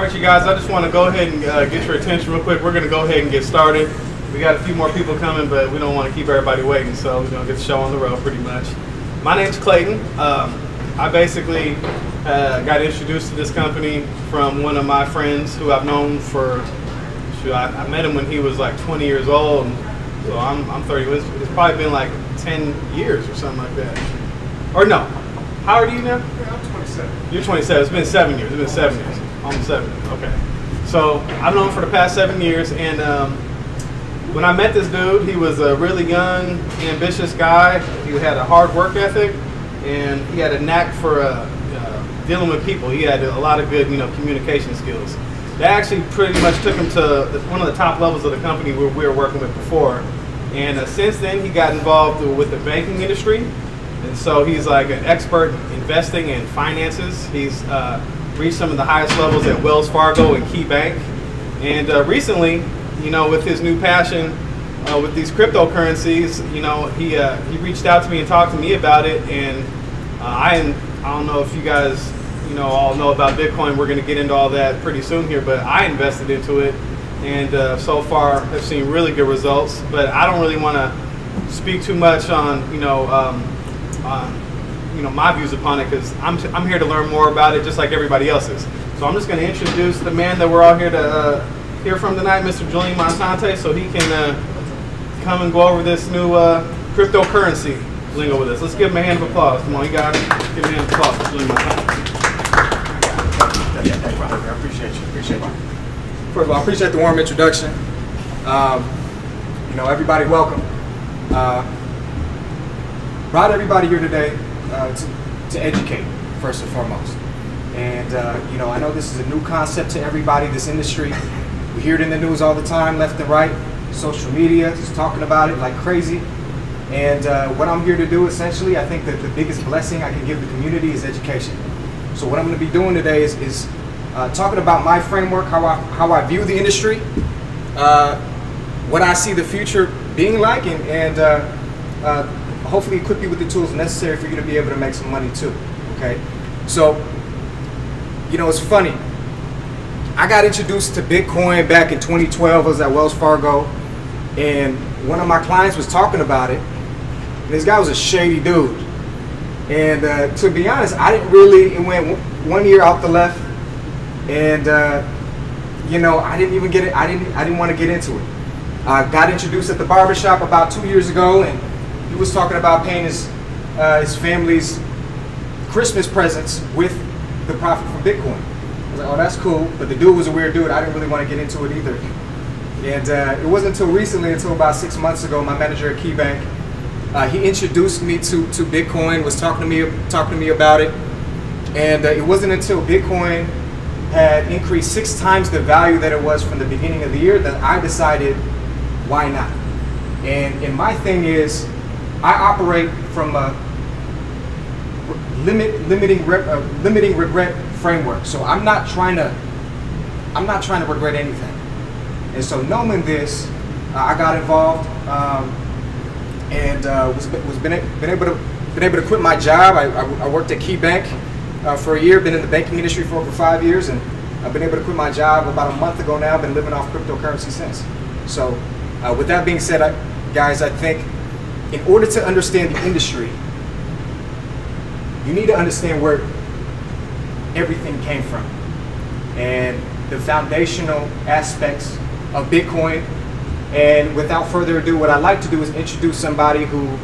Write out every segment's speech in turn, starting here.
All right, you guys, I just want to go ahead and get your attention real quick. We're going to go ahead and get started. We got a few more people coming, but we don't want to keep everybody waiting, so we're going to get the show on the road pretty much. My name's Clayton. I basically got introduced to this company from one of my friends who I've known for, I met him when he was like 20 years old, so I'm 30. It's probably been like 10 years or something like that. Or no, how old are you now? Yeah, I'm 27. You're 27. It's been 7 years. It's been 7 years. Almost 7 years. Okay. So I've known him for the past 7 years, and when I met this dude, he was a really young, ambitious guy. He had a hard work ethic, and he had a knack for dealing with people. He had a lot of good, communication skills. That actually pretty much took him to one of the top levels of the company where we were working with before. And since then, he got involved with the banking industry. And so he's like an expert in investing and finances. He's reached some of the highest levels at Wells Fargo and Key Bank. And recently, with his new passion with these cryptocurrencies, he reached out to me and talked to me about it. And I don't know if you guys, all know about Bitcoin. We're going to get into all that pretty soon here, but I invested into it, and so far have seen really good results. But I don't really want to speak too much on, my views upon it, because I'm here to learn more about it, just like everybody else is. So I'm just going to introduce the man that we're all here to hear from tonight, Mr. Julian Montante, so he can come and go over this new cryptocurrency lingo with us. Let's give him a hand of applause. Come on, you guys, give him a hand of applause for Julian Montante. I appreciate you. First of all, I appreciate the warm introduction. Everybody, welcome. Brought everybody here today to educate, first and foremost. And I know this is a new concept to everybody, this industry. We hear it in the news all the time, left and right. Social media is talking about it like crazy. And what I'm here to do, essentially, I think that the biggest blessing I can give the community is education. So what I'm going to be doing today is talking about my framework, how I view the industry, what I see the future being like, and hopefully equip you with the tools necessary for you to be able to make some money too. Okay, so it's funny. I got introduced to Bitcoin back in 2012. I was at Wells Fargo, and one of my clients was talking about it. And this guy was a shady dude. And to be honest, I didn't really, it went 1 year out the left, and I didn't even get it. I didn't want to get into it. I got introduced at the barbershop about 2 years ago, and he was talking about paying his family's Christmas presents with the profit from Bitcoin. I was like, oh, that's cool, but the dude was a weird dude. I didn't really want to get into it either. And it wasn't until recently, until about 6 months ago, my manager at Key Bank, he introduced me to Bitcoin, was talking to me about it, and it wasn't until Bitcoin had increased 6 times the value that it was from the beginning of the year that I decided, why not? And my thing is, I operate from a limiting regret framework. So I'm not trying to regret anything. And so knowing this, I got involved. And was been able to quit my job. I worked at Key Bank for a year. Been in the banking industry for over 5 years, and I've been able to quit my job about a month ago now. I've been living off cryptocurrency since. So with that being said, guys, I think in order to understand the industry, you need to understand where everything came from and the foundational aspects of Bitcoin. And without further ado, what I'd like to do is introduce somebody who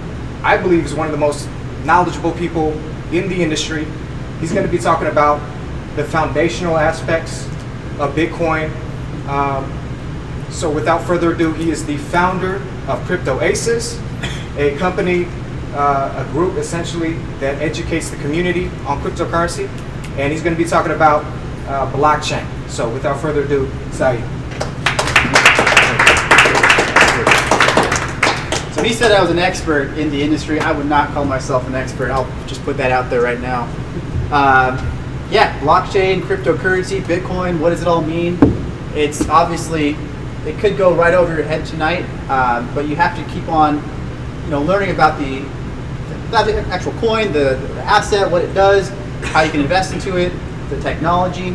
I believe is one of the most knowledgeable people in the industry. He's going to be talking about the foundational aspects of Bitcoin. So without further ado, he is the founder of Crypto Aces, a company, a group essentially that educates the community on cryptocurrency. And he's going to be talking about blockchain. So without further ado, Saeed. When he said I was an expert in the industry, I would not call myself an expert. I'll just put that out there right now. Yeah, blockchain, cryptocurrency, Bitcoin, what does it all mean? It's obviously, it could go right over your head tonight, but you have to keep on, learning about the actual coin, the asset, what it does, how you can invest into it, the technology.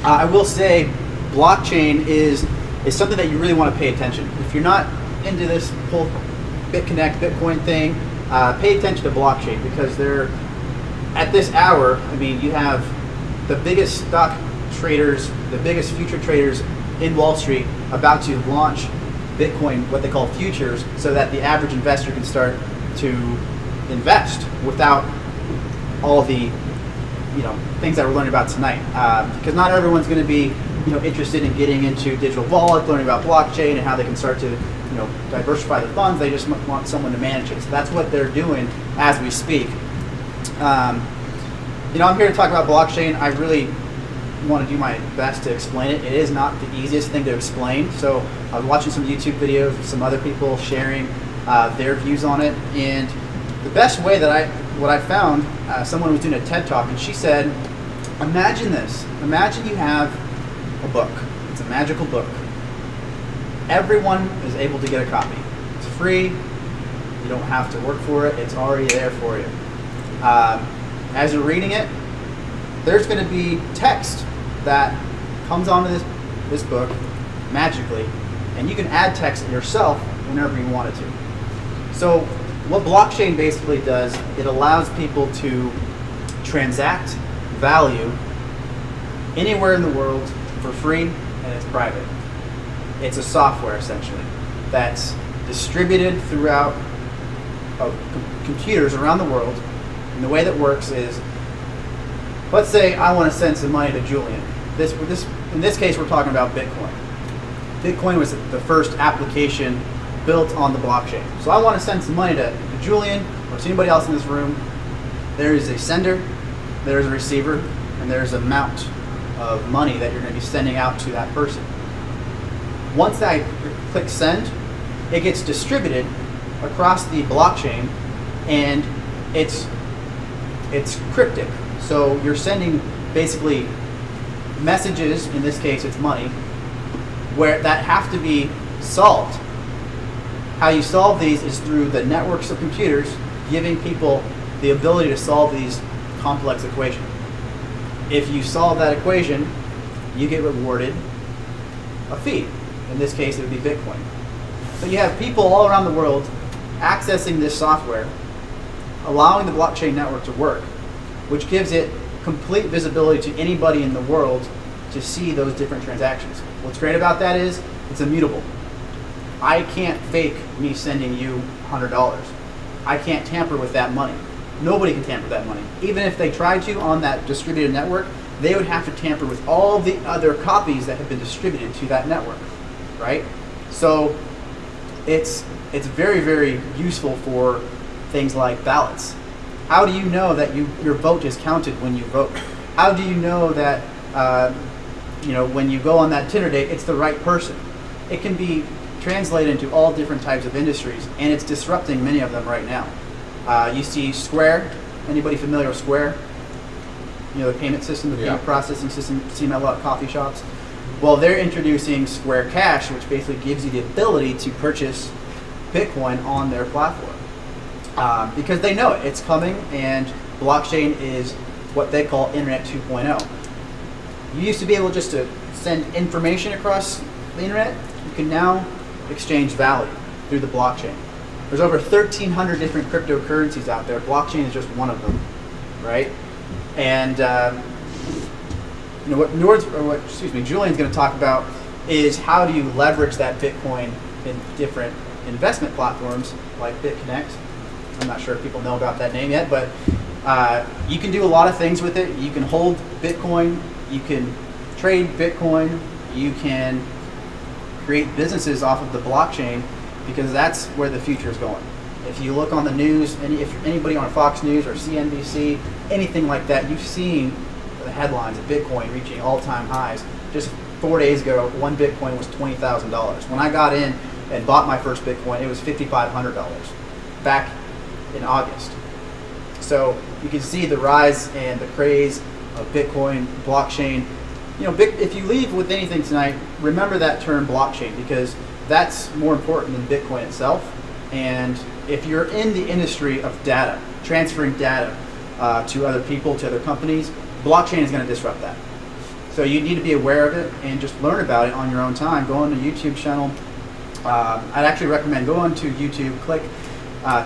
I will say blockchain is something that you really want to pay attention. If you're not into this whole Bitconnect, Bitcoin thing, pay attention to blockchain, because they're, at this hour, I mean, you have the biggest stock traders, the biggest future traders in Wall Street about to launch Bitcoin, what they call futures, so that the average investor can start to invest without all the things that we're learning about tonight. Because not everyone's going to be interested in getting into digital wallets, learning about blockchain and how they can start to diversify the funds. They just want someone to manage it. So that's what they're doing as we speak. I'm here to talk about blockchain. I really want to do my best to explain it. It is not the easiest thing to explain. So I was watching some YouTube videos of some other people sharing their views on it, and the best way that I found, someone was doing a TED Talk, and she said, imagine this. Imagine you have a book. It's a magical book. Everyone is able to get a copy. It's free. You don't have to work for it. It's already there for you. As you're reading it, there's going to be text that comes onto this book magically, and you can add text yourself whenever you wanted to. So what blockchain basically does, it allows people to transact value anywhere in the world for free, and it's private. It's a software essentially that's distributed throughout computers around the world. And the way that works is, let's say I want to send some money to Julian. In this case, we're talking about Bitcoin. Bitcoin was the first application built on the blockchain. So I want to send some money to Julian or to anybody else in this room. There is a sender, there's a receiver, and there's an amount of money that you're going to be sending out to that person. Once I click send, it gets distributed across the blockchain, and it's cryptic. So you're sending basically messages, in this case it's money, where that have to be solved. How you solve these is through the networks of computers giving people the ability to solve these complex equations. If you solve that equation, you get rewarded a fee. In this case, it would be Bitcoin. So you have people all around the world accessing this software, allowing the blockchain network to work, which gives it complete visibility to anybody in the world to see those different transactions. What's great about that is it's immutable. I can't fake me sending you $100. I can't tamper with that money. Nobody can tamper with that money. Even if they tried to on that distributed network, they would have to tamper with all the other copies that have been distributed to that network, right? So it's very, very useful for things like ballots. How do you know that your vote is counted when you vote? How do you know that when you go on that Tinder date, it's the right person? It can be translated into all different types of industries, and it's disrupting many of them right now. You see Square. Anybody familiar with Square? The payment system, the payment processing system. You see them at a lot of coffee shops. Well, they're introducing Square Cash, which basically gives you the ability to purchase Bitcoin on their platform. Because they know it's coming, and blockchain is what they call Internet 2.0. You used to be able just to send information across the internet. You can now exchange value through the blockchain. There's over 1,300 different cryptocurrencies out there. Blockchain is just one of them, right? And what Julian's going to talk about is how do you leverage that Bitcoin in different investment platforms like Bitconnect. I'm not sure if people know about that name yet, but you can do a lot of things with it. You can hold Bitcoin, you can trade Bitcoin, you can create businesses off of the blockchain, because that's where the future is going. If you look on the news, if anybody on Fox News or CNBC, anything like that, you've seen the headlines of Bitcoin reaching all-time highs. Just 4 days ago, one Bitcoin was $20,000. When I got in and bought my first Bitcoin, it was $5,500 back in August. So you can see the rise and the craze of Bitcoin, blockchain. If you leave with anything tonight, remember that term blockchain, because that's more important than Bitcoin itself. And if you're in the industry of data, transferring data to other people, to other companies, blockchain is going to disrupt that. So you need to be aware of it and just learn about it on your own time. Go on the YouTube channel. I'd actually recommend go on to YouTube, click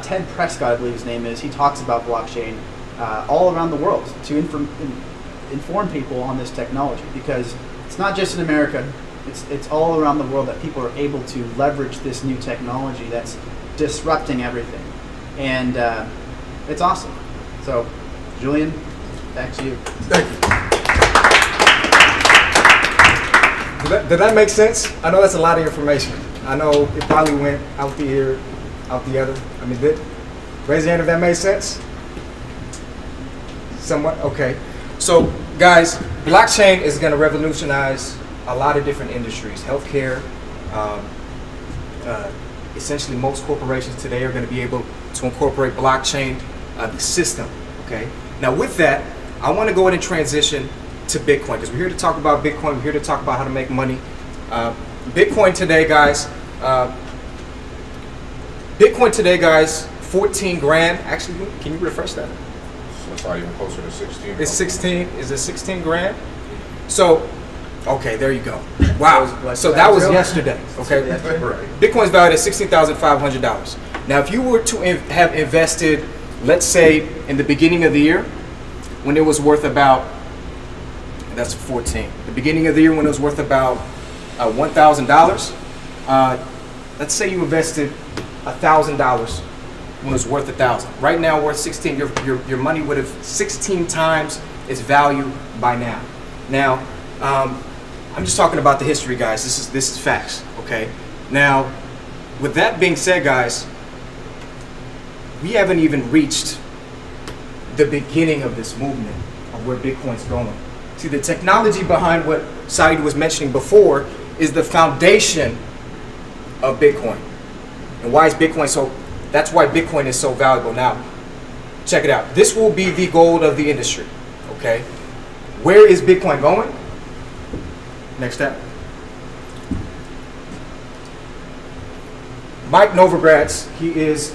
Ted Prescott, I believe his name is. He talks about blockchain all around the world to inform people on this technology, because it's not just in America, it's all around the world that people are able to leverage this new technology that's disrupting everything. And it's awesome. So, Julian, back to you. Thank you. Did that make sense? I know that's a lot of information. I know it probably went out the ear, out the other. I mean, raise your hand if that made sense. Somewhat? Okay. So, guys, blockchain is going to revolutionize a lot of different industries. Healthcare, essentially most corporations today are going to be able to incorporate blockchain, the system, okay? Now with that, I want to go ahead and transition to Bitcoin, because we're here to talk about Bitcoin, we're here to talk about how to make money. Bitcoin today, guys, 14 grand. Actually, can you refresh that? So it's not even closer to 16. It's 16, is it 16 grand? So, okay, there you go. Wow, so that was yesterday, okay? Bitcoin's valued at $16,500. Now, if you were to have invested, let's say, in the beginning of the year, when it was worth about, that's 14, the beginning of the year when it was worth about $1,000, let's say you invested $1,000 when it was worth 1,000. Right now, worth 16, your money would have 16 times its value by now. Now, I'm just talking about the history, guys. This is facts, okay? Now, with that being said, guys, we haven't even reached the beginning of this movement of where Bitcoin's going. See, the technology behind what Saeed was mentioning before is the foundation of Bitcoin. And why is Bitcoin so, that's why Bitcoin is so valuable. Now, check it out. This will be the gold of the industry, okay? Where is Bitcoin going? Next step. Mike Novogratz, he is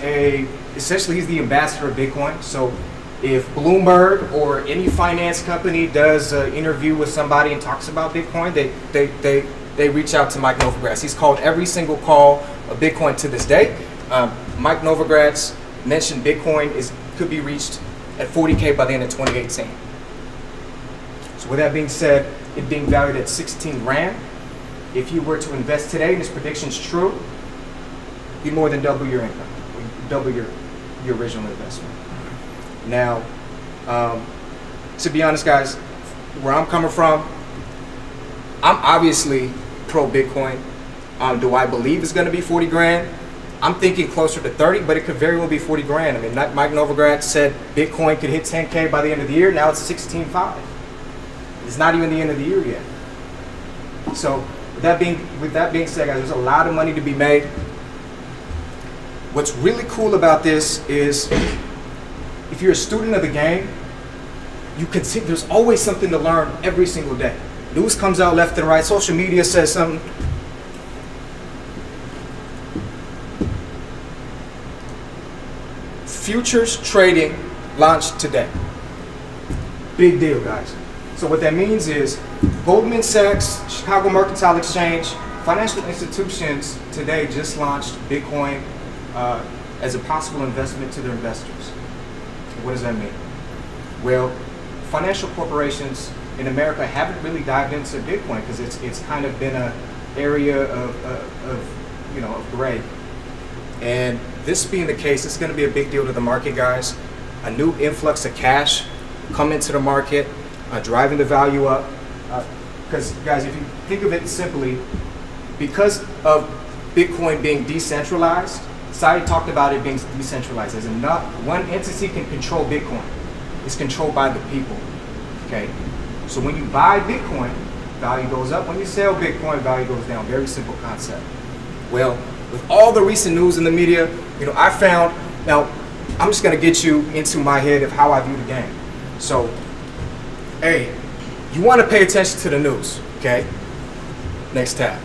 essentially he's the ambassador of Bitcoin. So if Bloomberg or any finance company does an interview with somebody and talks about Bitcoin, they reach out to Mike Novogratz. He's called every single call of Bitcoin to this day. Mike Novogratz mentioned Bitcoin could be reached at 40K by the end of 2018. So with that being said, it being valued at 16 grand, if you were to invest today and this prediction's true, you more than double your income, double your original investment. Now, to be honest, guys, where I'm coming from, I'm obviously pro Bitcoin. Do I believe it's going to be 40 grand? I'm thinking closer to 30, but it could very well be 40 grand. I mean, Mike Novogratz said Bitcoin could hit 10K by the end of the year. Now it's 16.5. It's not even the end of the year yet. So with that being said, guys, there's a lot of money to be made. What's really cool about this is if you're a student of the game, you can see there's always something to learn every single day. News comes out left and right. Social media says something. Futures trading launched today. Big deal, guys. So what that means is Goldman Sachs, Chicago Mercantile Exchange, financial institutions today just launched Bitcoin as a possible investment to their investors. What does that mean? Well, financial corporations in America haven't really dived into Bitcoin because it's kind of been an area of gray. And this being the case, it's going to be a big deal to the market, guys. A new influx of cash come into the market, driving the value up. Because, guys, if you think of it simply, because of Bitcoin being decentralized, Saeed talked about it being decentralized. As in not one entity can control Bitcoin. It's controlled by the people. Okay? So when you buy Bitcoin, value goes up. When you sell Bitcoin, value goes down. Very simple concept. Well, with all the recent news in the media, I found, now I'm just going to get you into my head of how I view the game. So, hey, you want to pay attention to the news, okay? Next tab.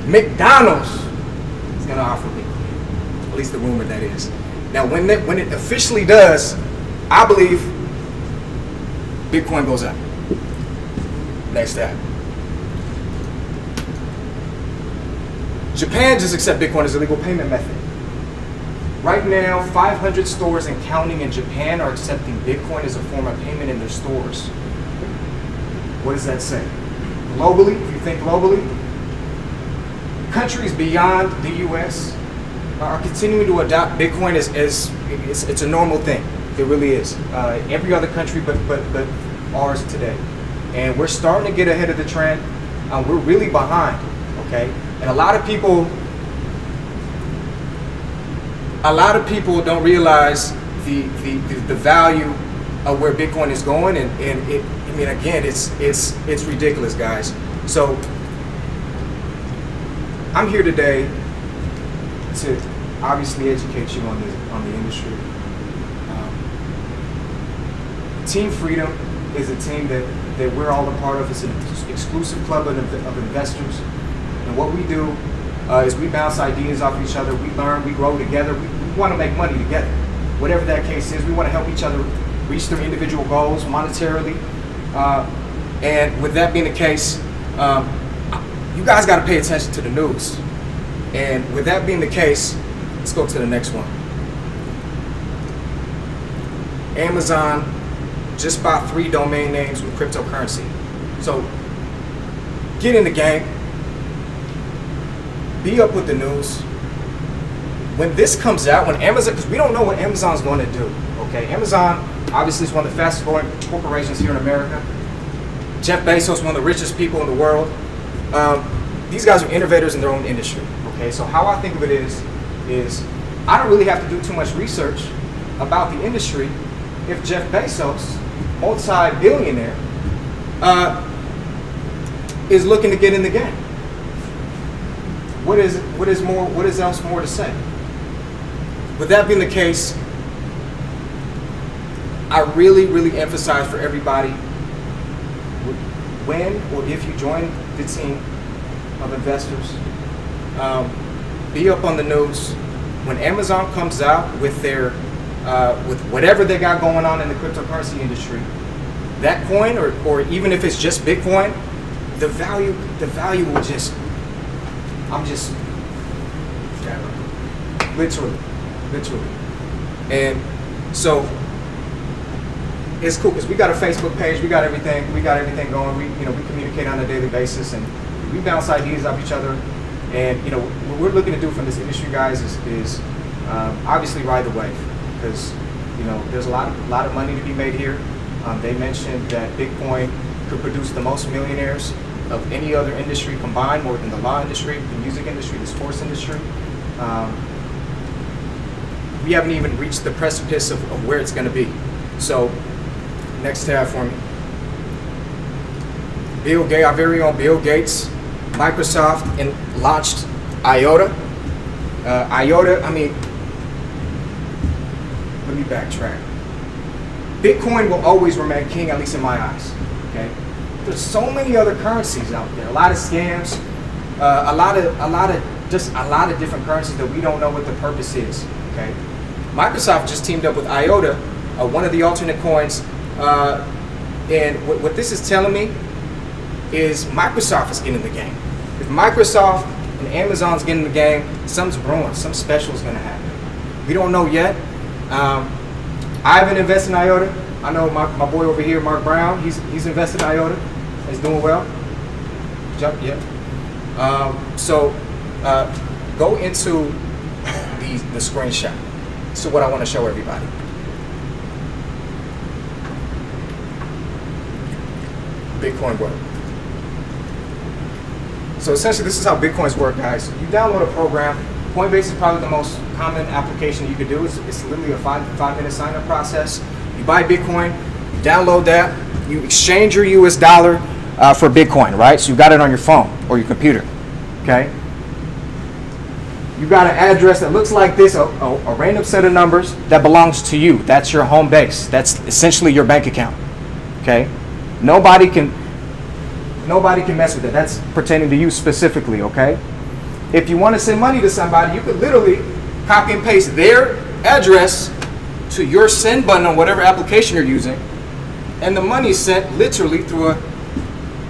McDonald's is going to offer Bitcoin. At least the rumor that is. Now, when it officially does, I believe Bitcoin goes up. Next tab. Japan just accept Bitcoin as a legal payment method. Right now, 500 stores and counting in Japan are accepting Bitcoin as a form of payment in their stores. What does that say? Globally, if you think globally, countries beyond the US are continuing to adopt Bitcoin as it's a normal thing. It really is. Every other country but ours today. And we're starting to get ahead of the trend. We're really behind, okay? And a lot of people don't realize the value of where Bitcoin is going, and it, I mean, again, it's ridiculous, guys. So I'm here today to obviously educate you on the industry. Team Freedom is a team that we're all a part of. It's an exclusive club of investors, and what we do is we bounce ideas off each other. We learn, we grow together. We want to make money together. Whatever that case is, we want to help each other reach their individual goals monetarily. And with that being the case, you guys got to pay attention to the news. And with that being the case, let's go to the next one. Amazon just bought 3 domain names with cryptocurrency. So get in the game. Be up with the news. When this comes out, when Amazon, because we don't know what Amazon's going to do, okay? Amazon obviously is one of the fastest growing corporations here in America. Jeff Bezos, one of the richest people in the world. These guys are innovators in their own industry, okay? So how I think of it is I don't really have to do too much research about the industry if Jeff Bezos, multi-billionaire, is looking to get in the game. What is else more to say? With that being the case, I really emphasize for everybody, when or if you join the team of investors, be up on the news. When Amazon comes out with their with whatever they got going on in the cryptocurrency industry, that coin, or even if it's just Bitcoin, the value will just, literally. And so it's cool because we got a Facebook page, we got everything going. We communicate on a daily basis, and we bounce ideas off each other. And what we're looking to do from this industry, guys, is obviously ride the wave, because there's a lot of money to be made here. They mentioned that Bitcoin could produce the most millionaires of any other industry combined, more than the law industry, the music industry, the sports industry. We haven't even reached the precipice of where it's going to be. So, next tab for me. Bill Gates, our very own Bill Gates, Microsoft, and launched IOTA. IOTA, I mean, let me backtrack. Bitcoin will always remain king, at least in my eyes. Okay, there's so many other currencies out there, a lot of scams, a lot of different currencies that we don't know what the purpose is. Okay, Microsoft just teamed up with IOTA, one of the alternate coins, and what this is telling me is Microsoft is getting in the game. If Microsoft and Amazon's getting in the game, something's brewing, something special is going to happen. We don't know yet. I haven't invested in IOTA. I know my boy over here, Mark Brown, he's invested in IOTA. He's doing well. Jump, yeah. So go into the screenshot. So what I want to show everybody. Bitcoin work. So essentially, this is how Bitcoins work, guys. You download a program. Coinbase is probably the most common application you could do. It's literally a five-minute sign-up process. You buy Bitcoin, you download that, you exchange your US dollar for Bitcoin, right? So you got it on your phone or your computer, okay? You got an address that looks like this, a random set of numbers that belongs to you. That's your home base. That's essentially your bank account, okay? Nobody can mess with it. That's pertaining to you specifically, okay? If you want to send money to somebody, you could literally copy and paste their address to your send button on whatever application you're using, and the money is sent literally through a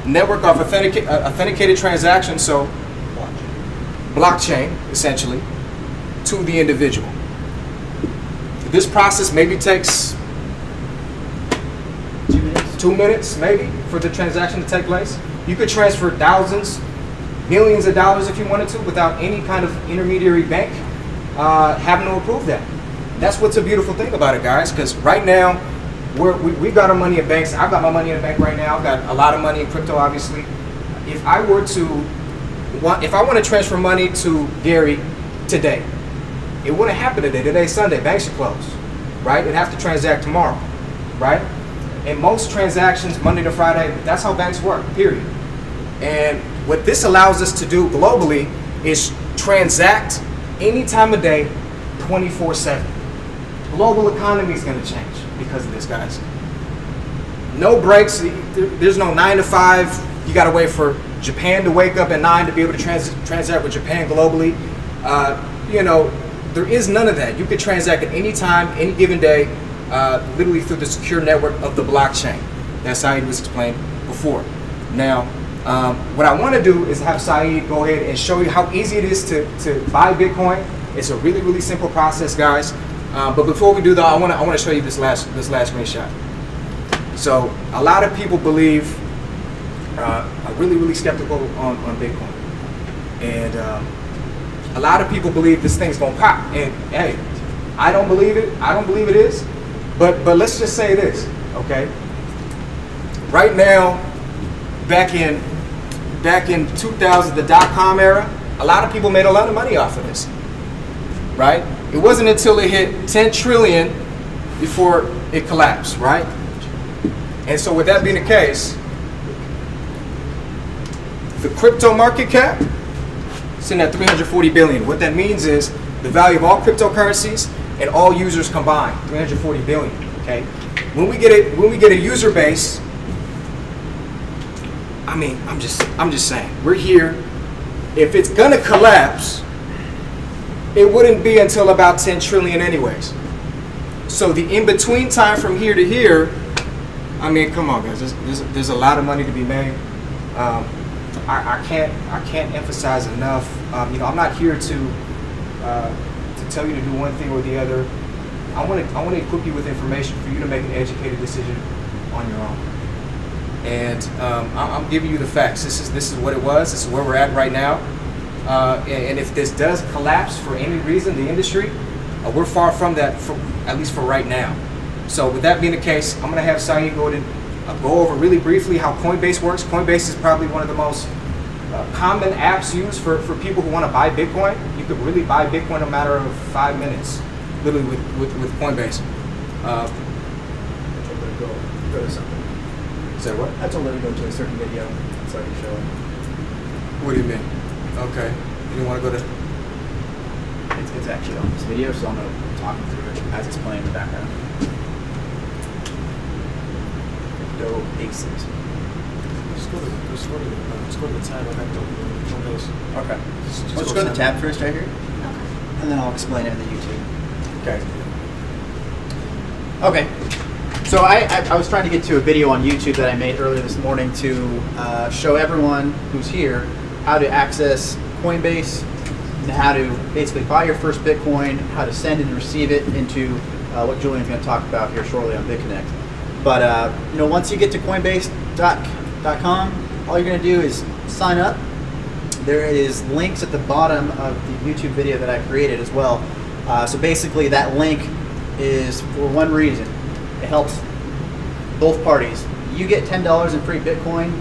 network of authenticated transactions, so blockchain, essentially, to the individual. This process maybe takes 2 minutes, maybe, for the transaction to take place. You could transfer thousands, millions of dollars if you wanted to without any kind of intermediary bank having to approve that. That's what's a beautiful thing about it, guys, because right now, we've got our money in banks. I've got my money in a bank right now. I've got a lot of money in crypto, obviously. If I want to transfer money to Gary today, it wouldn't happen today. Today's Sunday. Banks are closed, right? It'd have to transact tomorrow, right? And most transactions, Monday to Friday, that's how banks work, period. And what this allows us to do globally is transact any time of day, 24/7. Global economy is going to change because of this, guys. No breaks. There's no 9 to 5. You got to wait for Japan to wake up at 9 to be able to transact with Japan globally. There is none of that. You could transact at any time, any given day, literally through the secure network of the blockchain. That's how it was explained before. Now, what I want to do is have Saeed go ahead and show you how easy it is to buy Bitcoin. It's a really, really simple process, guys. But before we do that, I want to show you this last screenshot. So a lot of people believe are really, really skeptical on Bitcoin, and a lot of people believe this thing's gonna pop. And hey, I don't believe it. I don't believe it is. But let's just say this, okay? Right now, back in 2000, the dot-com era, a lot of people made a lot of money off of this, right? It wasn't until it hit 10 trillion before it collapsed, right? And so with that being the case, the crypto market cap is sitting at 340 billion. What that means is the value of all cryptocurrencies and all users combined, 340 billion, okay? When we get a user base, I mean, I'm just saying, we're here. If it's gonna collapse, it wouldn't be until about 10 trillion anyways. So the in-between time from here to here, I mean, come on, guys. There's a lot of money to be made. I can't emphasize enough. I'm not here to tell you to do one thing or the other. I want to equip you with information for you to make an educated decision on your own. And I'm giving you the facts. This is what it was. This is where we're at right now. And if this does collapse for any reason, the industry, we're far from that, at least for right now. So with that being the case, I'm going to have Saeed go over really briefly how Coinbase works. Coinbase is probably one of the most common apps used for people who want to buy Bitcoin. You could really buy Bitcoin in a matter of 5 minutes, literally with Coinbase. Go to something. Is that what? I told her to go to a certain video so I can show her. What do you mean? Okay. You didn't want to go to... It's actually on this video, so I'm going to talk you through it as it's playing in the background. Crypto Aces. Just go to the tab. I got those. Okay. Let's go to the tab first right here. Okay. And then I'll explain it in the YouTube. Okay. So I was trying to get to a video on YouTube that I made earlier this morning to show everyone who's here how to access Coinbase and how to basically buy your first Bitcoin, how to send and receive it into what Julian's going to talk about here shortly on Bitconnect. But once you get to Coinbase.com, all you're going to do is sign up. There is links at the bottom of the YouTube video that I created as well. So basically that link is for one reason. It helps both parties. You get $10 in free Bitcoin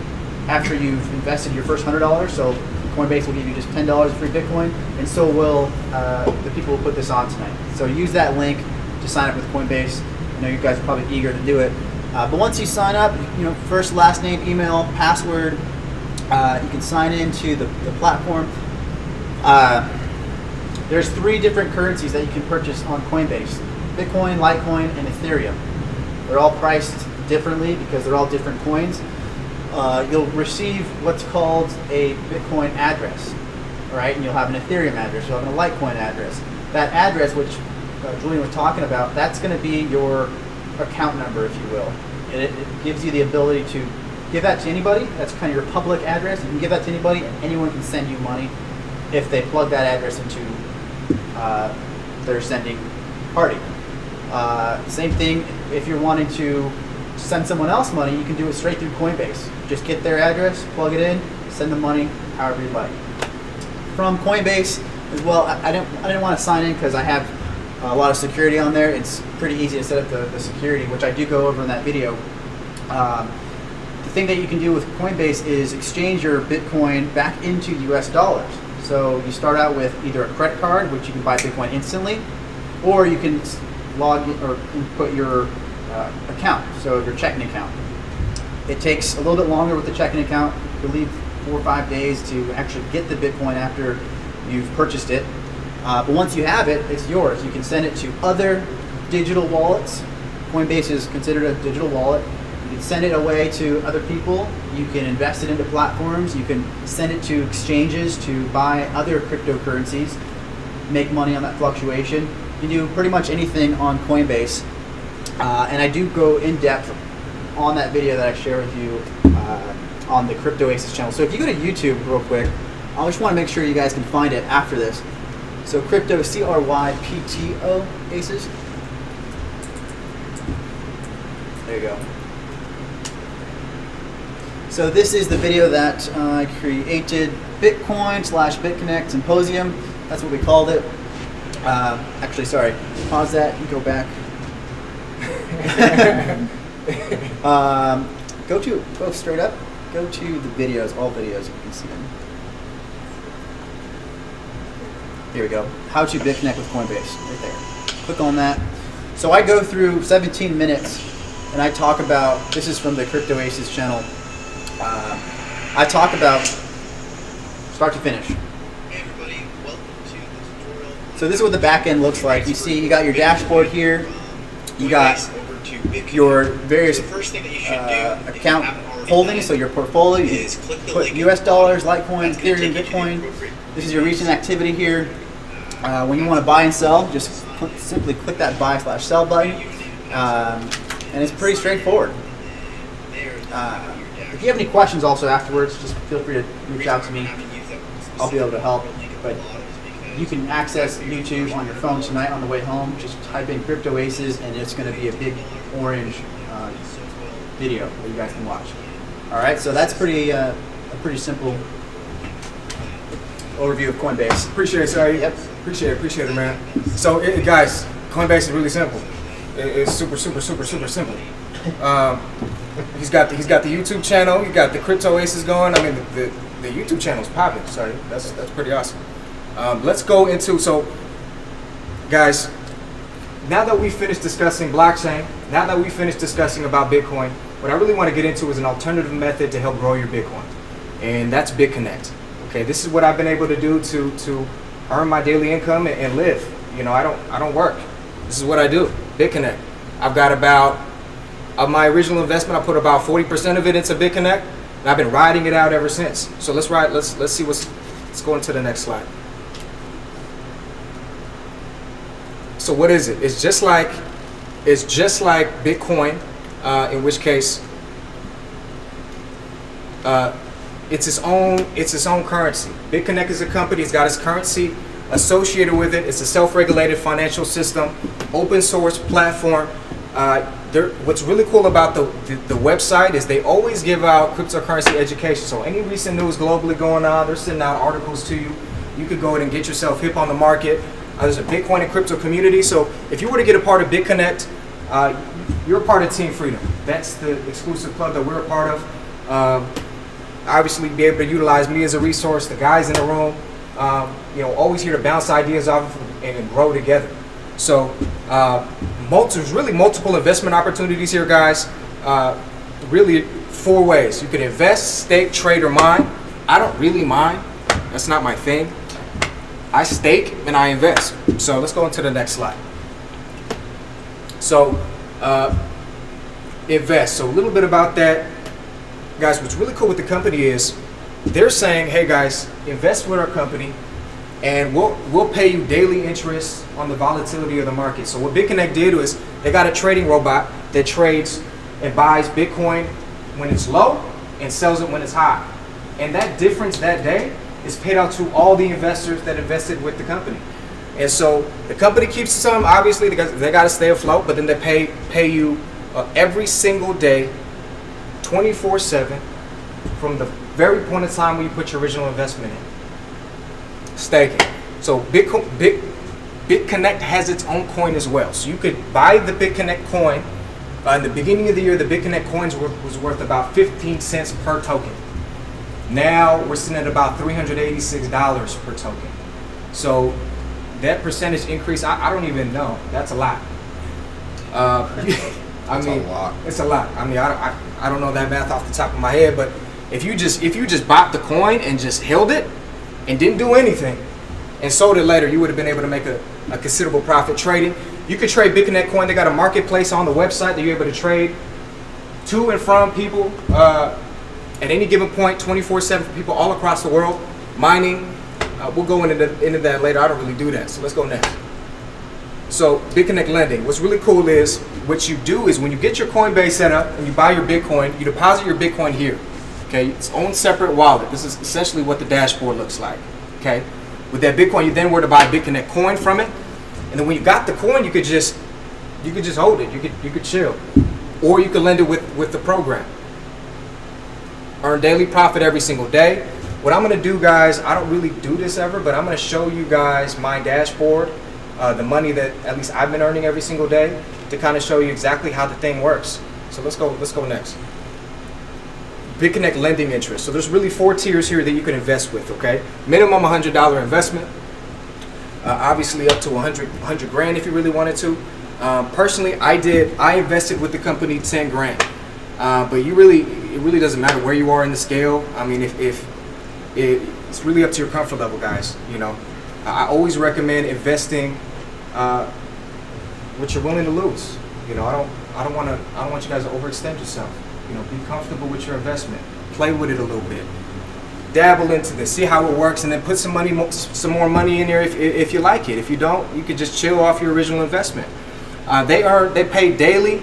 after you've invested your first $100. So Coinbase will give you just $10 in free Bitcoin, and so will the people who put this on tonight. So use that link to sign up with Coinbase. I know you guys are probably eager to do it. But once you sign up, first, last name, email, password, you can sign into the platform. There's 3 different currencies that you can purchase on Coinbase: Bitcoin, Litecoin, and Ethereum. They're all priced differently because they're all different coins. You'll receive what's called a Bitcoin address, right? And you'll have an Ethereum address, you'll have a Litecoin address. That address, which Julian was talking about, that's going to be your account number, if you will. It gives you the ability to give that to anybody. That's kind of your public address. You can give that to anybody, and anyone can send you money if they plug that address into their sending party. Same thing, if you're wanting to send someone else money, you can do it straight through Coinbase. Just get their address, plug it in, send them money however you'd like. From Coinbase as well, I didn't want to sign in because I have a lot of security on there. It's pretty easy to set up the security, which I do go over in that video. The thing that you can do with Coinbase is exchange your Bitcoin back into US dollars. So you start out with either a credit card, which you can buy Bitcoin instantly, or you can log in or input your account, so your checking account. It takes a little bit longer with the checking account, I believe 4 or 5 days to actually get the Bitcoin after you've purchased it. But once you have it, it's yours. You can send it to other digital wallets. Coinbase is considered a digital wallet. You can send it away to other people. You can invest it into platforms. You can send it to exchanges to buy other cryptocurrencies, make money on that fluctuation. You can do pretty much anything on Coinbase. And I do go in depth on that video that I share with you on the Crypto Aces channel. So if you go to YouTube real quick, I just want to make sure you guys can find it after this. So Crypto, CRYPTO Aces. There you go. So this is the video that I created, Bitcoin/Bitconnect Symposium. That's what we called it. Actually, sorry, pause that and go back. Go straight up. Go to the videos, all videos, you can see them. Here we go. How to Bitconnect with Coinbase, right there. Click on that. So I go through 17 minutes and I talk about, this is from the Crypto Aces channel. I talk about start to finish. Hey everybody, welcome to the tutorial. So this is what the back end looks like. You see, you got your dashboard here. You got your various account holdings, so your portfolio. You put US dollars, Litecoin, Ethereum, Bitcoin. This is your recent activity here. When you want to buy and sell, just simply click that buy/sell button, and it's pretty straightforward. If you have any questions also afterwards, just feel free to reach out to me. I'll be able to help. But you can access YouTube on your phone tonight on the way home. Just type in Crypto Aces and it's going to be a big orange video that you guys can watch. All right, so that's a pretty simple overview of Coinbase. Appreciate it, sir. Yep. Appreciate it, man. So, guys, Coinbase is really simple. It's super simple. He's got the YouTube channel. You got the Crypto Aces going. I mean, the YouTube channel is popping. Sorry, that's pretty awesome. Let's go into, so guys, now that we finished discussing blockchain, now that we finished discussing about Bitcoin, what I really want to get into is an alternative method to help grow your Bitcoin, and that's Bitconnect. Okay, this is what I've been able to do to earn my daily income and live. You know, I don't work. This is what I do. Bitconnect. I've got about, of my original investment, I put about 40% of it into Bitconnect, and I've been riding it out ever since. So let's see let's go into the next slide. So what is it? It's just like Bitcoin, in which case it's its own currency. Bitconnect is a company. It's got its currency associated with it. It's a self-regulated financial system, open source platform. What's really cool about the website is they always give out cryptocurrency education. So any recent news globally going on, they're sending out articles to you. You could go ahead and get yourself hip on the market. There's a Bitcoin and crypto community. So if you were to get a part of Bitconnect, you're a part of Team Freedom. That's the exclusive club that we're a part of. Obviously, be able to utilize me as a resource, the guys in the room. You know, always here to bounce ideas off and grow together. So there's really multiple investment opportunities here, guys. Really 4 ways. You can invest, stake, trade, or mine. I don't really mine. That's not my thing. I stake and I invest. So let's go into the next slide. So invest. So a little bit about that. Guys, what's really cool with the company is they're saying, hey guys, invest with our company and we'll pay you daily interest on the volatility of the market. So what Bitconnect did was they got a trading robot that trades and buys Bitcoin when it's low and sells it when it's high. And that difference that day is paid out to all the investors that invested with the company. And so the company keeps some, obviously, because they got to stay afloat, but then they pay you every single day, 24/7, from the very point of time when you put your original investment in. Staking. So Bitconnect has its own coin as well. So you could buy the Bitconnect coin. In the beginning of the year, the Bitconnect coins was worth about 15 cents per token. Now we're sitting at about $386 per token. So that percentage increase, I don't even know. That's a lot. That's a lot. It's a lot. I mean, I don't know that math off the top of my head, but if you just bought the coin and just held it and didn't do anything and sold it later, you would have been able to make a considerable profit trading. You could trade Bitconnect coin. They got a marketplace on the website that you're able to trade to and from people at any given point, 24/7 for people all across the world. Mining. We'll go into that later. I don't really do that, so let's go next. So Bitconnect lending. What's really cool is what you do is when you get your Coinbase set up and you buy your Bitcoin, you deposit your Bitcoin here. Okay, its own separate wallet. This is essentially what the dashboard looks like. Okay, with that Bitcoin, you then were to buy Bitconnect coin from it, and then when you got the coin, you could just hold it. You could chill, or you could lend it with the program. Earn daily profit every single day. What I'm going to do, guys, I don't really do this ever, but I'm going to show you guys my dashboard, the money that at least I've been earning every single day, to kind of show you exactly how the thing works. So let's go next. Bitconnect lending interest. So there's really 4 tiers here that you can invest with, okay? Minimum $100 investment. Obviously up to 100 grand if you really wanted to. Personally, I invested with the company 10 grand. But it really doesn't matter where you are in the scale. I mean, it's really up to your comfort level, guys. You know, I always recommend investing what you're willing to lose. You know, I don't want you guys to overextend yourself. You know, be comfortable with your investment. Play with it a little bit. Dabble into this, see how it works, and then put some more money in there if you like it. If you don't, you could just chill off your original investment. They pay daily.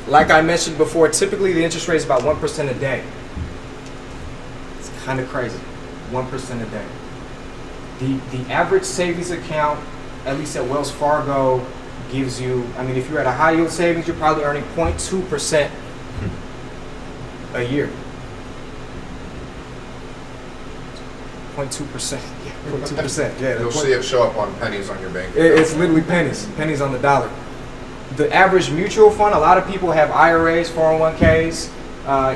Like I mentioned before, typically the interest rate is about 1% a day. It's kind of crazy, 1% a day. The average savings account, at least at Wells Fargo, gives you, I mean, if you're at a high yield savings, you're probably earning 0.2% a year. 0.2%. Yeah, 0.2%. Yeah, You'll see it show up on pennies on your bank. It's literally pennies on the dollar. The average mutual fund, a lot of people have IRAs, 401ks,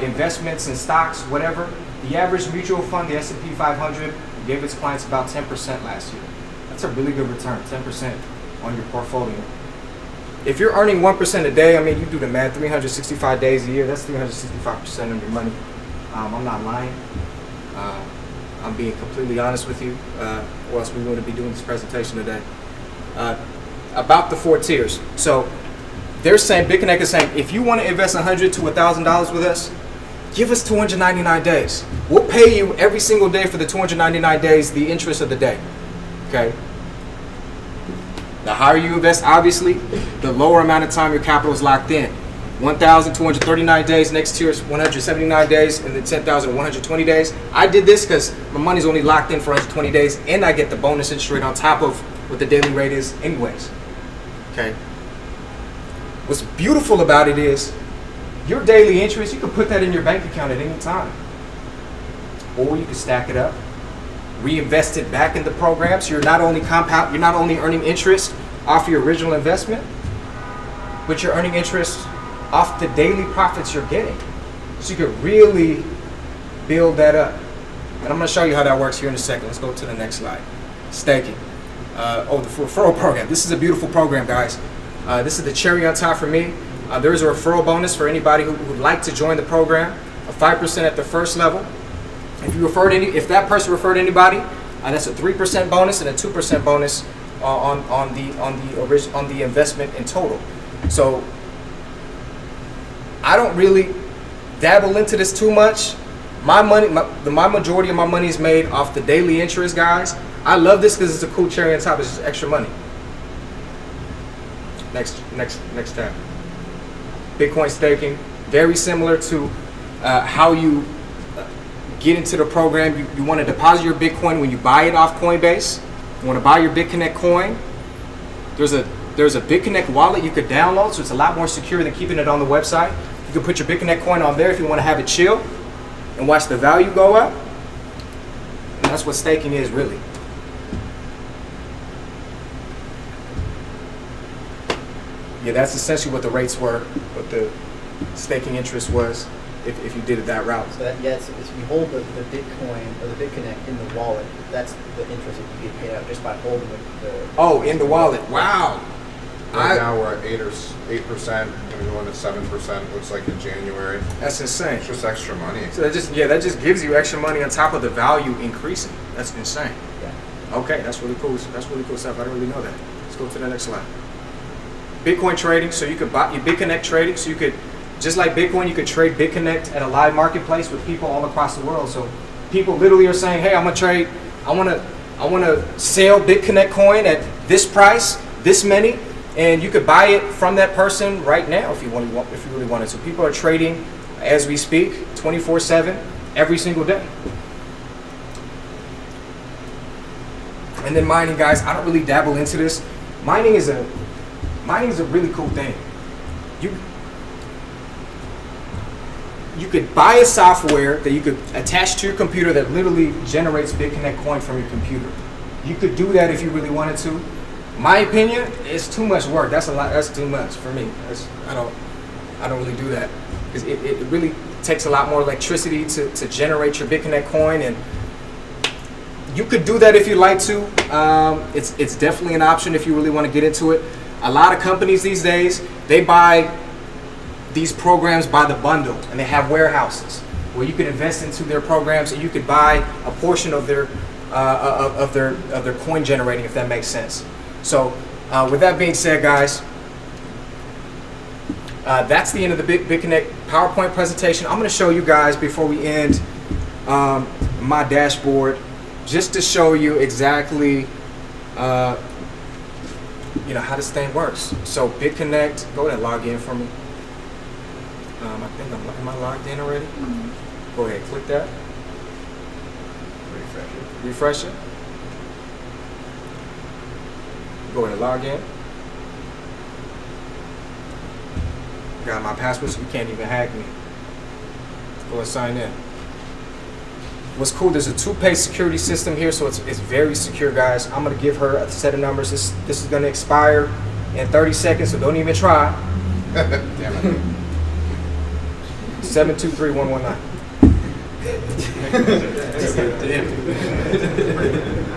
investments in stocks, whatever. The average mutual fund, the S&P 500, gave its clients about 10% last year. That's a really good return, 10% on your portfolio. If you're earning 1% a day, I mean, you do the math, 365 days a year, that's 365% of your money. I'm not lying. I'm being completely honest with you, or else we wouldn't be doing this presentation today. About the 4 tiers. So they're saying, Bitconnect is saying, if you want to invest $100 to $1,000 with us, give us 299 days. We'll pay you every single day for the 299 days, the interest of the day. Okay? The higher you invest, obviously, the lower amount of time your capital is locked in. 1,239 days, next tier is 179 days, and then 10,120 days. I did this because my money's only locked in for 120 days, and I get the bonus interest rate on top of what the daily rate is anyways. Okay. What's beautiful about it is your daily interest, you can put that in your bank account at any time. Or you can stack it up, reinvest it back in the program, so you're not only earning interest off your original investment, but you're earning interest off the daily profits you're getting. So you could really build that up. And I'm going to show you how that works here in a second. Let's go to the next slide. Staking. The referral program. This is a beautiful program, guys. This is the cherry on top for me. There is a referral bonus for anybody who would like to join the program, a 5% at the first level. If that person referred anybody, that's a 3% bonus and a 2% bonus on the investment in total. So I don't really dabble into this too much. My majority of my money is made off the daily interest, guys. I love this because it's a cool cherry on top. It's just extra money. Next tab. Bitcoin staking, very similar to how you get into the program. You want to deposit your Bitcoin when you buy it off Coinbase. You want to buy your Bitconnect coin. There's a Bitconnect wallet you could download, so it's a lot more secure than keeping it on the website. You can put your Bitconnect coin on there if you want to have it chill and watch the value go up. And that's what staking is, really. Yeah, that's essentially what the rates were, what the staking interest was, if you did it that route. So that, yes, if you hold the Bitcoin or the Bitconnect in the wallet, that's the interest that you get paid out just by holding the Oh, in the wallet. Wow. Right now we're at 8%, going to go into 7%. Looks like in January. That's insane. It's just extra money. So that just gives you extra money on top of the value increasing. That's insane. Yeah. Okay, that's really cool. That's really cool stuff. I didn't really know that. Let's go to the next slide. Bitcoin trading. So you could buy your Bitconnect trading. So you could, just like Bitcoin, you could trade Bitconnect at a live marketplace with people all across the world. So people literally are saying, "Hey, I'm gonna trade. I wanna sell Bitconnect coin at this price, this many." And you could buy it from that person right now if you really wanted to. People are trading as we speak, 24/7, every single day. And then mining, guys, I don't really dabble into this. Mining is a really cool thing. You could buy a software that you could attach to your computer that literally generates Bitconnect coin from your computer. You could do that if you really wanted to. My opinion, it's too much work. That's a lot. That's too much for me. I don't really do that because it really takes a lot more electricity to generate your Bitconnect coin, and you could do that if you like to. It's definitely an option if you really want to get into it. A lot of companies these days, they buy these programs by the bundle, and they have warehouses where you can invest into their programs, and you could buy a portion of their coin generating, if that makes sense. So with that being said, guys, that's the end of the Bitconnect PowerPoint presentation. I'm going to show you guys before we end my dashboard, just to show you exactly how this thing works. So Bitconnect, go ahead and log in for me. I think am I logged in already? Mm-hmm. Go ahead, click that. Refresh it. Go ahead and log in. Got my password, so you can't even hack me. Go and sign in. What's cool, there's a two-page security system here, so it's very secure, guys. I'm gonna give her a set of numbers. This is gonna expire in 30 seconds, so don't even try. Damn it. 723119.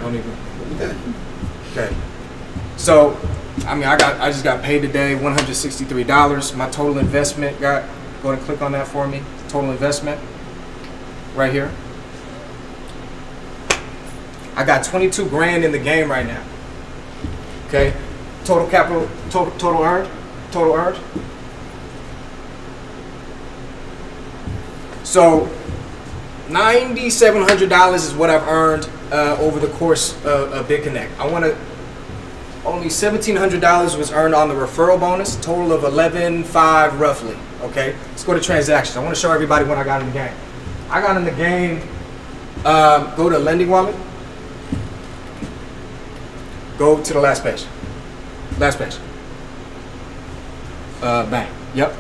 Don't even. Okay. So, I mean, I just got paid today, $163. My total investment go ahead and click on that for me. Total investment, right here. I got 22 grand in the game right now. Okay, total capital, total earned. So, $9,700 is what I've earned over the course of Bitconnect. Only $1,700 was earned on the referral bonus, total of $11,500 roughly. Okay, let's go to transactions. I want to show everybody what I got in the game. I got in the game. Go to lending wallet. Go to the last page. Last page. Bang. Yep.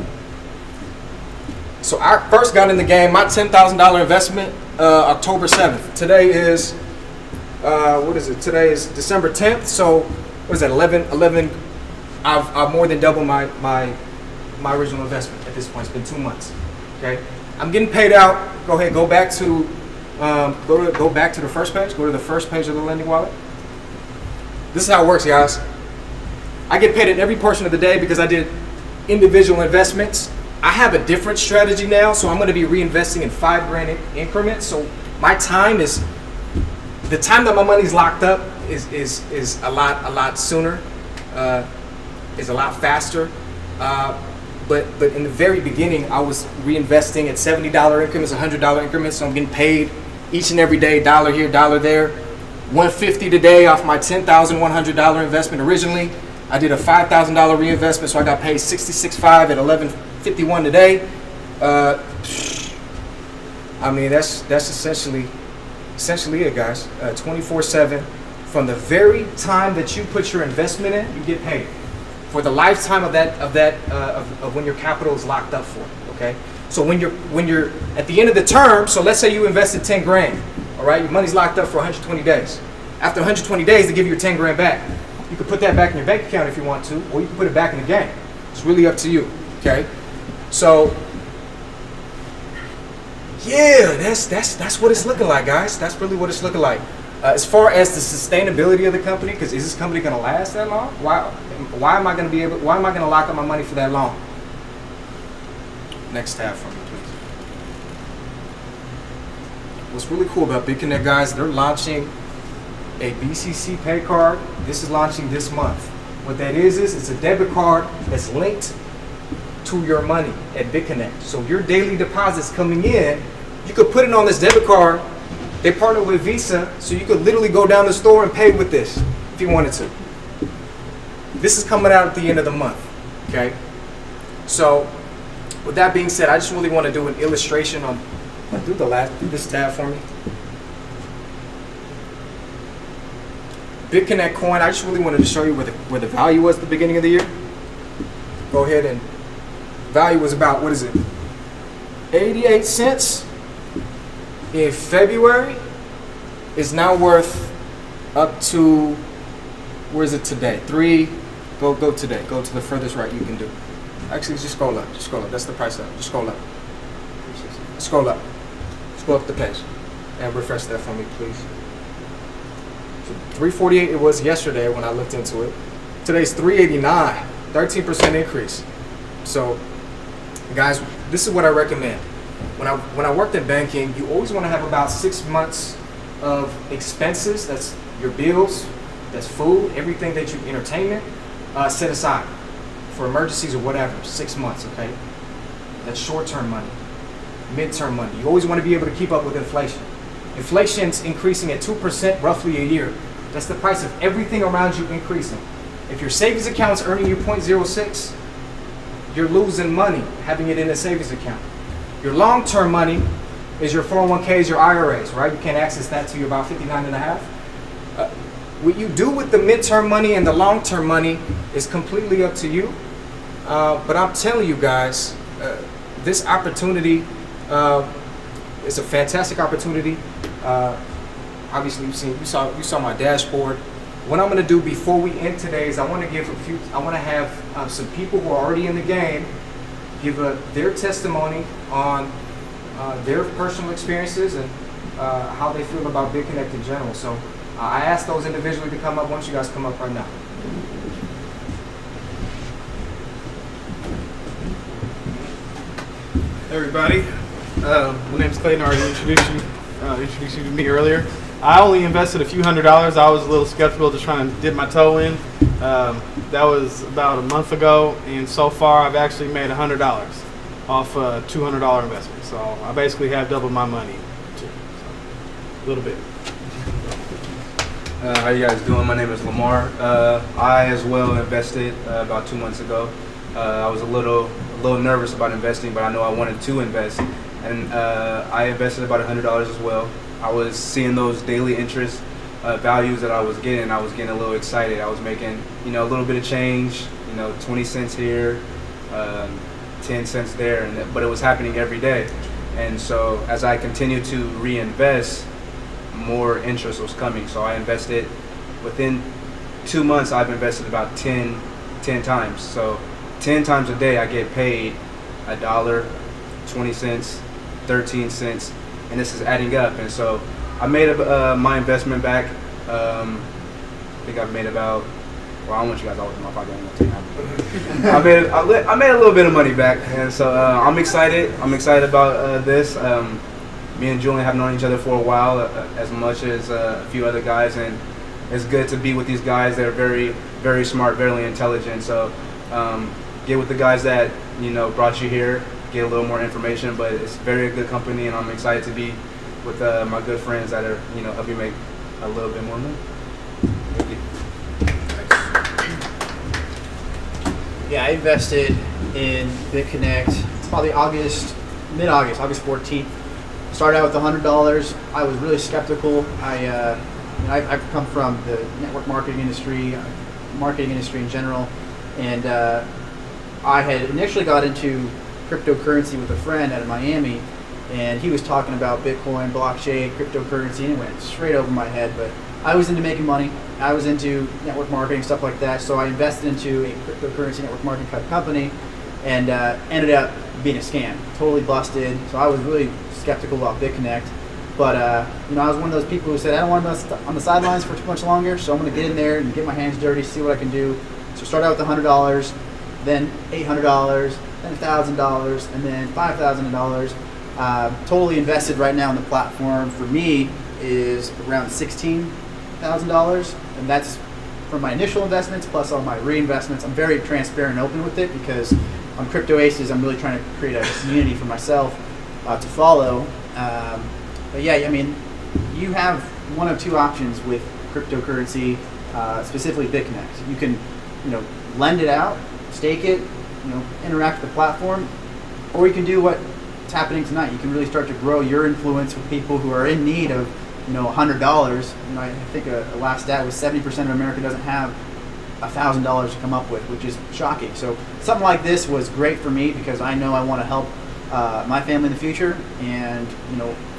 So I first got in the game. My $10,000 investment, October 7th. Today is what is it? Today is December 10th. So what is that? 11. I've more than doubled my original investment at this point. It's been 2 months. Okay, I'm getting paid out. Go ahead, go back to the first page. Go to the first page of the lending wallet. This is how it works, guys. I get paid at every portion of the day because I did individual investments. I have a different strategy now, so I'm going to be reinvesting in $5 increments. So my time is, the time that my money's locked up is a lot sooner, is a lot faster. But in the very beginning, I was reinvesting at $70 increments, $100 increments. So I'm getting paid each and every day, dollar here, dollar there. $150 today off my $10,100 investment originally. I did a $5,000 reinvestment, so I got paid $66.5 at 51 today. I mean, that's essentially it, guys. 24/7. From the very time that you put your investment in, you get paid for the lifetime of when your capital is locked up for. Okay. So when you're at the end of the term, so let's say you invested 10 grand. All right, your money's locked up for 120 days. After 120 days, they give you your 10 grand back. You can put that back in your bank account if you want to, or you can put it back in the game. It's really up to you. Okay. So yeah, that's what it's looking like, guys. That's really what it's looking like. As far as the sustainability of the company, because is this company going to last that long? Why am I going to lock up my money for that long? Next tab for me, please. What's really cool about Bitconnect, guys, they're launching a BCC pay card. This is launching this month. What that is it's a debit card that's linked to your money at Bitconnect. So your daily deposits coming in, you could put it on this debit card. They partner with Visa, so you could literally go down the store and pay with this if you wanted to. This is coming out at the end of the month, okay? So with that being said, I just really want to do an illustration on, do this tab for me. Bitconnect coin, I just really wanted to show you where the value was at the beginning of the year. Go ahead, and value was about, what is it? 88 cents. In February, is now worth up to, where is it today? Go today. Go to the furthest right you can do. Actually, just scroll up. Just scroll up. That's the price up. Just scroll up. Scroll up. Scroll up the page. And refresh that for me, please. So 348 it was yesterday when I looked into it. Today's 389. 13% increase. So, guys, this is what I recommend. When I worked in banking, you always want to have about 6 months of expenses. That's your bills, that's food, everything that you entertainment, set aside for emergencies or whatever. 6 months, okay? That's short-term money, mid-term money. You always want to be able to keep up with inflation. Inflation's increasing at 2% roughly a year. That's the price of everything around you increasing. If your savings account's earning you 0.06, you're losing money having it in a savings account. Your long-term money is your 401ks, your IRAs, right? You can't access that till you're about 59 and a half. What you do with the midterm money and the long-term money is completely up to you. But I'm telling you guys, this opportunity is a fantastic opportunity. Obviously, you saw my dashboard. What I'm going to do before we end today is I want to have some people who are already in the game give their testimony on their personal experiences and how they feel about Bitconnect in general. So I asked those individually to come up. Once you guys come up right now. Hey everybody, my name's Clayton. I already introduced you to me earlier. I only invested a few $100s. I was a little skeptical, just trying to dip my toe in. That was about a month ago, and so far I've actually made $100 off a $200 investment. So I basically have doubled my money too. So, a little bit. How you guys doing? My name is Lamar. I as well invested about 2 months ago. I was a little nervous about investing, but I know I wanted to invest, and I invested about $100 as well. I was seeing those daily interest values that I was getting. I was getting a little excited. I was making, a little bit of change, 20 cents here, 10 cents there, but it was happening every day. And so as I continued to reinvest, more interest was coming. So I invested, within 2 months, I've invested about 10 times. So 10 times a day I get paid $1, 20 cents, 13 cents, and this is adding up. And so I made my investment back. I think I've made about, well, I don't want you guys always in my pocket. I made a little bit of money back, and so I'm excited. I'm excited about this. Me and Julian have known each other for a while, as much as a few other guys, and it's good to be with these guys that are very, very smart, very intelligent. So get with the guys that brought you here, get a little more information. But it's very good company, and I'm excited to be with my good friends that are help you make a little bit more money. Thank you. Yeah, I invested in Bitconnect probably mid-August, August 14th. Started out with $100. I was really skeptical. I've come from the network marketing industry in general, and I had initially got into cryptocurrency with a friend out of Miami, and he was talking about Bitcoin, blockchain, cryptocurrency, and it went straight over my head. But I was into making money. I was into network marketing, stuff like that. So I invested into a cryptocurrency network marketing type company, and ended up being a scam. Totally busted. So I was really skeptical about Bitconnect. But I was one of those people who said, I don't want to be on the sidelines for too much longer, so I'm going to get in there and get my hands dirty, see what I can do. So start out with $100, then $800, then $1,000, and then $5,000. Totally invested right now in the platform for me is around $16,000, and that's from my initial investments plus all my reinvestments. I'm very transparent and open with it because on Crypto Aces, I'm really trying to create a community for myself to follow. But yeah, I mean, you have one of two options with cryptocurrency, specifically Bitconnect. You can, lend it out, stake it, interact with the platform, or you can do what's happening tonight. You can really start to grow your influence with people who are in need of, $100. I think a last stat was 70% of America doesn't have $1,000 to come up with, which is shocking. So something like this was great for me because I know I want to help my family in the future, and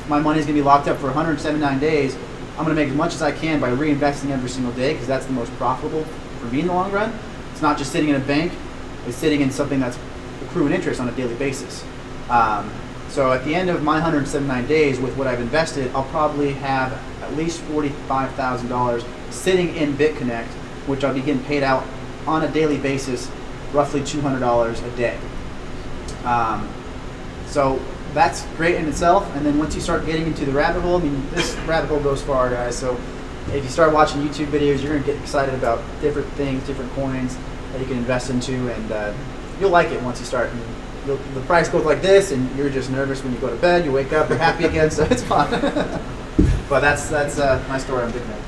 my money is going to be locked up for 179 days. I'm going to make as much as I can by reinvesting every single day because that's the most profitable for me in the long run. It's not just sitting in a bank, it's sitting in something that's accruing interest on a daily basis. So at the end of my 179 days with what I've invested, I'll probably have at least $45,000 sitting in Bitconnect, which I'll be getting paid out on a daily basis, roughly $200 a day. So that's great in itself, and then once you start getting into the rabbit hole, this rabbit hole goes far, guys. So if you start watching YouTube videos, you're going to get excited about different things, different coins that you can invest into, and you'll like it once you start. And the price goes like this, and you're just nervous when you go to bed. You wake up, you're happy again, so it's fun. But that's my story on Bitconnect.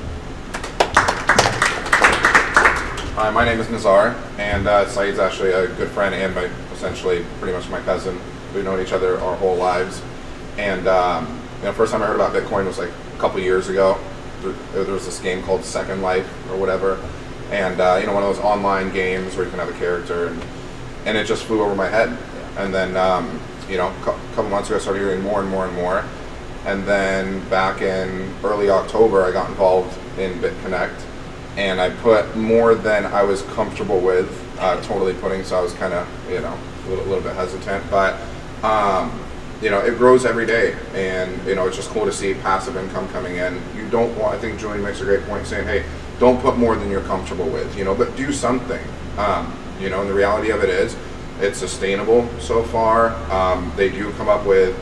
Hi, my name is Nazar, and Saeed's actually a good friend and essentially pretty much my cousin. We've known each other our whole lives, and first time I heard about Bitcoin was like a couple years ago. There was this game called Second Life or whatever, and one of those online games where you can have a character, and it just flew over my head. And then a couple months ago I started hearing more and more and more, and then back in early October I got involved in Bitconnect, and I put more than I was comfortable with totally putting, so I was kind of a little bit hesitant, but it grows every day, and it's just cool to see passive income coming in. You don't want, I think Julian makes a great point saying, hey, don't put more than you're comfortable with, but do something. And the reality of it is, it's sustainable so far. They do come up with,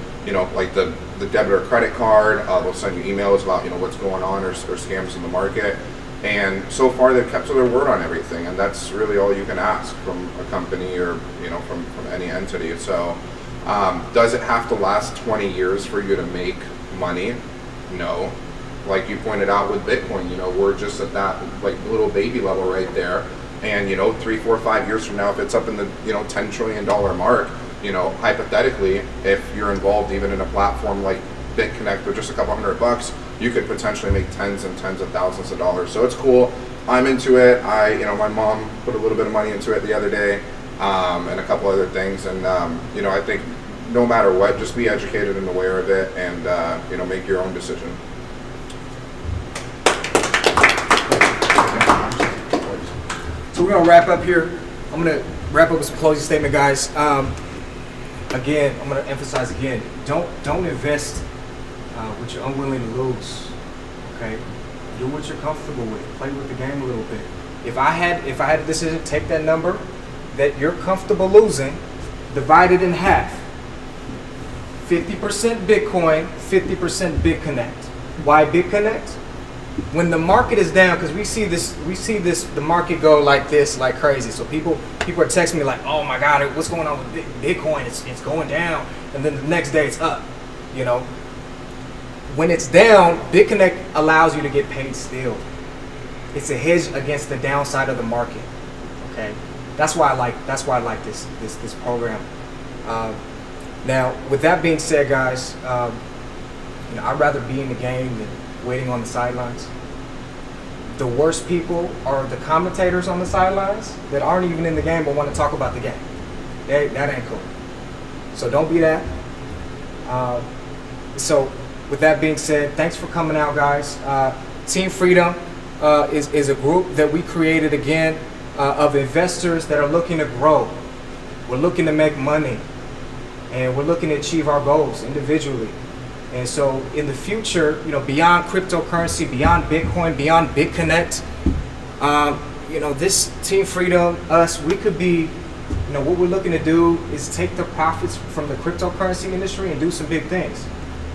like the debit or credit card. They'll send you emails about, what's going on or scams in the market. And so far they've kept to their word on everything, and that's really all you can ask from a company or from any entity. So does it have to last 20 years for you to make money? No. Like you pointed out with Bitcoin, we're just at that like little baby level right there. And 3, 4, 5 years from now, if it's up in the $10 trillion mark, hypothetically, if you're involved even in a platform like Bitconnect with just a couple $100, you could potentially make tens and tens of thousands of dollars. So it's cool. I'm into it. My mom put a little bit of money into it the other day, and a couple other things. And I think no matter what, just be educated and aware of it, and make your own decision. So we're gonna wrap up here. I'm gonna wrap up with some closing statement, guys. Again, I'm gonna emphasize again: don't invest what you're unwilling to lose. Okay, do what you're comfortable with. Play with the game a little bit. If I had a decision, take that number that you're comfortable losing, divide it in half. 50% Bitcoin, 50% Bitconnect. Why Bitconnect? When the market is down, because we see the market go like this, like crazy. So people are texting me like, oh my God, what's going on with Bitcoin? It's going down, and then the next day it's up. When it's down, Bitconnect allows you to get paid still. It's a hedge against the downside of the market. Okay, that's why I like this program. Now, with that being said, guys, you know, I'd rather be in the game than waiting on the sidelines. The worst people are the commentators on the sidelines that aren't even in the game but want to talk about the game. That ain't cool. So don't be that. So with that being said, thanks for coming out, guys. Team Freedom is a group that we created, again, of investors that are looking to grow. We're looking to make money, and we're looking to achieve our goals individually. And so in the future, you know, beyond cryptocurrency, beyond Bitcoin, beyond Bitconnect, you know, this Team Freedom, us, we could be, you know, what we're looking to do is take the profits from the cryptocurrency industry and do some big things.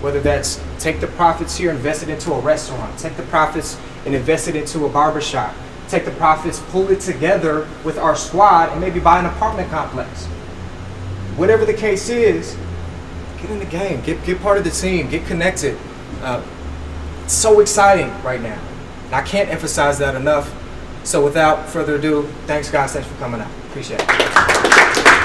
Whether that's take the profits here, invest it into a restaurant, take the profits and invest it into a barbershop, take the profits, pull it together with our squad, and maybe buy an apartment complex. Whatever the case is, get in the game, get part of the team, get connected. It's so exciting right now. And I can't emphasize that enough. So without further ado, thanks guys, thanks for coming out. Appreciate it.